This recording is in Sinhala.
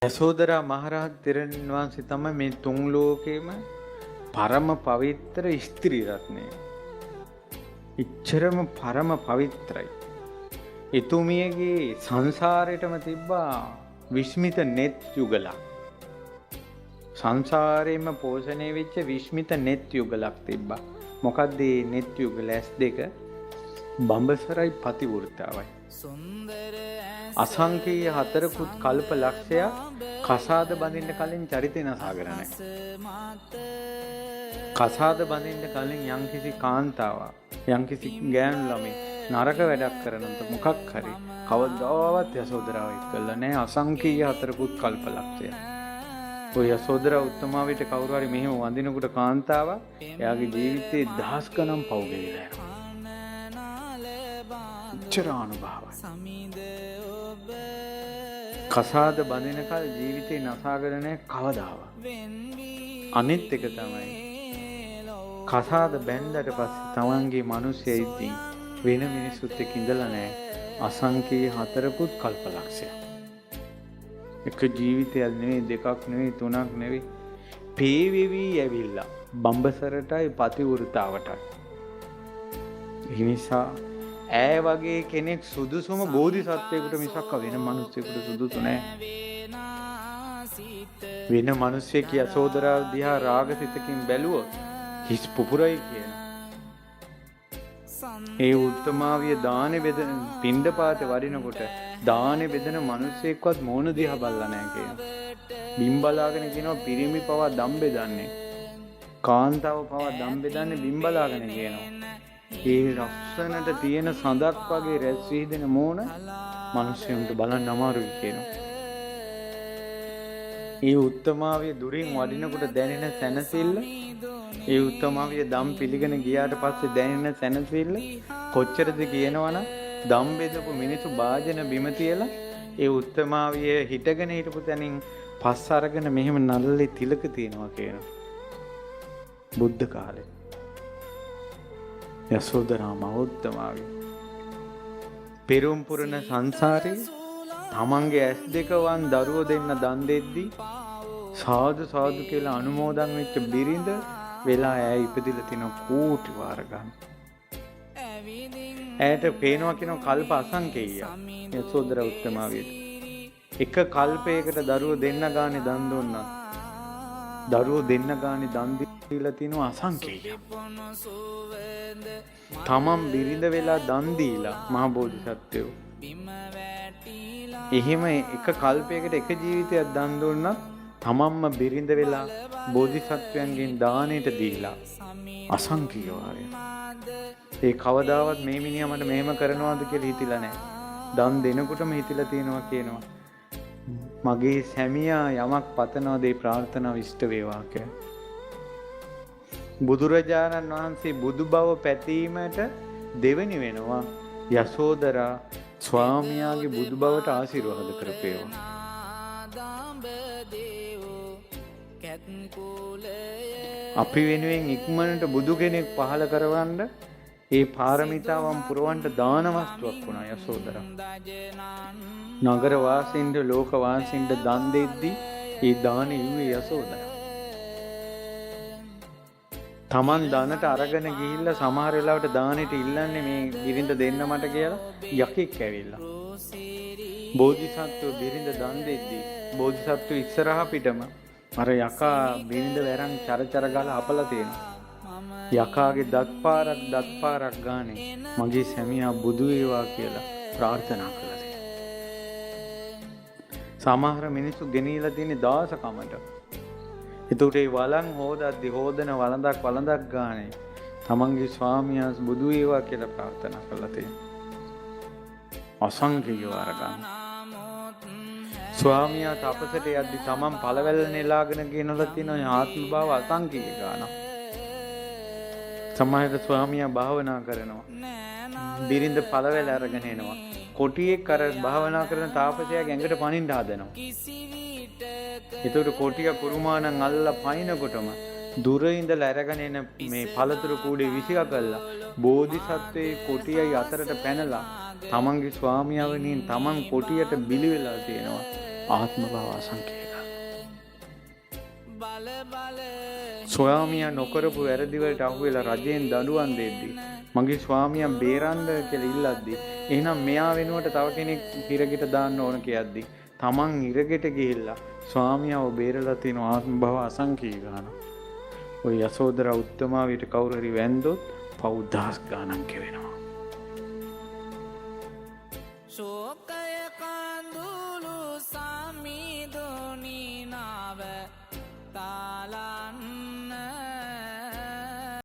යසෝදරා මහරහත් තෙරණින් වහන්සේ තමයි මේ තුන් ලෝකේම පරම පවිත්‍ර ස්ත්‍රී රත්නය. ඉච්ඡරම පරම පවිත්‍රයි. එතුමියගේ සංසාරයටම තිබ්බා විස්මිත නෙත් යුගලක්. සංසාරේම පෝෂණය වෙච්ච විස්මිත නෙත් යුගලක් තිබ්බා. මොකක්ද මේ නෙත් යුගල? ඇස් දෙක බඹසරයි පතිවෘතාවයි. අසංකේය හතරකුත් කල්ප ලක්ෂයක් කසාද බඳින්න කලින් චරිතය නසාගෙන නැහැ. කසාද බඳින්න කලින් යම්කිසි කාන්තාවක් යම්කිසි ගෑනු ළමයි නරක වැඩක් කරනත් මොකක් හරි කවදාවත් යසෝදරාව එක්කලා නැහැ. අසංකේය හතරකුත් කල්ප ලක්ෂයක්. ඔය යසෝදරා උත්තමාවිට කවුරු හරි මෙහෙම වඳිනකොට කාන්තාවක් එයාගේ ජීවිතේ දහස් ගණන් පව් ගෙවිලා යනවා. චරානුභාවයි. කසාද බඳින කල ජීවිතේ නසාගෙන නැහැ කවදාවත්. අනිත් එක තමයි කසාද බැන්දට පස්සේ තමන්ගේ මිනිස්සෙයිදී වෙන මිනිසුත් එක්ක ඉඳලා නැහැ. අසංකේය හතරකුත් කල්පලක්ෂයක්. එක ජීවිතයක් නෙවෙයි, දෙකක් නෙවෙයි, තුනක් නෙවෙයි. පේවිවි ඇවිල්ලා බඹසරටයි පතිවෘතාවටයි. ඒ නිසා ඈ වගේ කෙනෙක් සුදුසුම බෝධිසත්වයෙකුට මිසක් වෙන මිනිස්සෙකුට සුදුසු නැහැ. වෙන මිනිස්සෙක් යසෝදරාව දිහා රාගසිතකින් බැලුවොත් හිස් පුපුරයි කියන. ඒ උත්තමාවිය දානෙ බෙදෙන පිණ්ඩපාතේ වඩිනකොට දානෙ බෙදෙන මිනිස්සෙක්වත් මෝන දිහා බලලා නැහැ කියන. බිම් බලාගෙන කියනවා පිරිමි පවා දම් බෙදන්නේ. කාන්තාව පවා දම් බෙදන්නේ බිම් බලාගෙන කියනවා. ඒ රස්සනට තියෙන සඳක් වගේ රැස් වීදෙන මෝන මිනිස්සුන්ට බලන්න අමාරුයි කියනවා. ඒ උත්තමාවිය දුරින් වඩිනකොට දැනෙන සැනසෙල්ල, ඒ උත්තමාවිය දම් පිළිගෙන ගියාට පස්සේ දැනෙන සැනසෙල්ල කොච්චරද කියනවනම් දම් බෙදපු මිනිස්සු භාජන බිම තියලා ඒ උත්තමාවිය හිටගෙන හිටපු තැනින් පස් අරගෙන මෙහෙම නල්ලේ තිලක තියනවා කියනවා. බුද්ධ කාලේ යසෝදරා මහෝත්තමාවිය පෙරම් පුරන සංසාරේ තමන්ගේ ඇස් දෙක වන් දරුවෝ දෙන්න දන් දෙද්දී සාදු සාදු කියලා අනුමෝදන් වෙච්ච බිරිඳ වෙලා ඈ ඉපදිලා තින කෝටි වාර ගන්න. ඈට පේනවා කියන කල්ප අසංකේයය යසෝදරා උත්තමාවියට. එක කල්පයකට දරුවෝ දෙන්න ගානේ දන් දුන්නා. දරුවෝ දෙන්න ගානේ දන් දීලා තිනවා අසංකේයය. තමන් බිරිඳ වෙලා දන් දීලා මහ බෝධිසත්වයෝ එහෙම එක කල්පයකට එක ජීවිතයක් දන් දුන්නත් තමන්ම බිරිඳ වෙලා බෝධිසත්වයන්ගෙන් දානෙට දීලා අසංකේය වාරය. ඒ කවදාවත් මේ මිනිහා මට මෙහෙම කරනවාද කියලා හිතිලා නැහැ. දන් දෙනකොටම හිතිලා තියෙනවා කියනවා. මගේ සැමියා යමක් පතනවාද ඒ ප්‍රාර්ථනාව ඉෂ්ට වේවා කියලා. බුදුරජාණන් වහන්සේ බුදු බව පැතීමට දෙවෙනි වෙනවා යසෝදරා ස්වාමියාගේ බුදු බවට ආශිර්වාද කරපේවා. අපි වෙනුවෙන් ඉක්මනට බුදු කෙනෙක් පහල කරවන්න ඒ පාරමිතාවන් පුරවන්න දාන වස්තුවක් වුණා යසෝදරා. නගර වාසීන්ට ලෝක වාසීන්ට දන් දෙද්දී ඒ දානෙ ඉුවේ යසෝදරා. තමන් දානට අරගෙන ගිහිල්ලා සමහර වෙලාවට දානෙට ඉල්ලන්නේ මේ බිරිඳ දෙන්න මට කියලා යකෙක් ඇවිල්ලා. බෝධිසත්ව බිරිඳ දන් දෙද්දී බෝධිසත්ව ඉස්සරහා පිටම අර යකා බිරිඳ වැරන් චරචර ගාලා අපලා තියෙනවා. යකාගේ දත් පාරක් ගානේ මගේ සැමියා බුදු වේවා කියලා ප්‍රාර්ථනා කළා. සමහර මිනිස්සු ගෙනියලා තියෙන දාසකමට. එතකොට ඒ වළං හොදද්දි හොදන වළඳක් ගානේ තමන්ගේ ස්වාමියා බුදු වේවා කියලා ප්‍රාර්ථනා කළා තියෙනවා. අසංකේය වාර ගන්න. ස්වාමියා තපසට යද්දි තමන් පළවැල් නෙලාගෙන ගෙනලා තියෙන ආත්ම භාව අසංකේය ගානක්. සමහර ස්වාමියා භාවනා කරනවා. බිරිඳ පළවැල් අරගෙන එනවා. කොටියෙක් අර භාවනා කරන තාපසයා ගැඟට පනින්න හදනවා. ඒතකොට කොටිය කුරුමානම් අල්ලලා පනිනකොටම දුර ඉඳලා අරගෙන එන මේ පළතුරු කූඩේ විසික කළා බෝධිසත්වයේ කොටියයි අතරට පැනලා තමන්ගේ ස්වාමියාවනින් තමන් කොටියට බිලි වෙලා තියෙනවා. ආත්ම භව අසංඛ්‍යය ගන්න. ස්වාමියා නොකරපු වැරදි වලට අහුවෙලා රජයෙන් දඬුවම් දෙද්දි මගේ ස්වාමියා බේරන්න කියලා ඉල්ලද්දි එහෙනම් මෙයා වෙනුවට තව කෙනෙක් හිරගෙට දාන්න ඕන කියද්දි තමන් හිරගෙට ගිහිල්ලා ස්වාමියාව බේරලා තියෙන ආත්ම භව අසංඛ්‍යය ගන්න. ඔය යසෝදරා උත්තමාවියට කවුරු හරි වැන්දොත් පව් දහස් ගණන් කෙවෙනවා.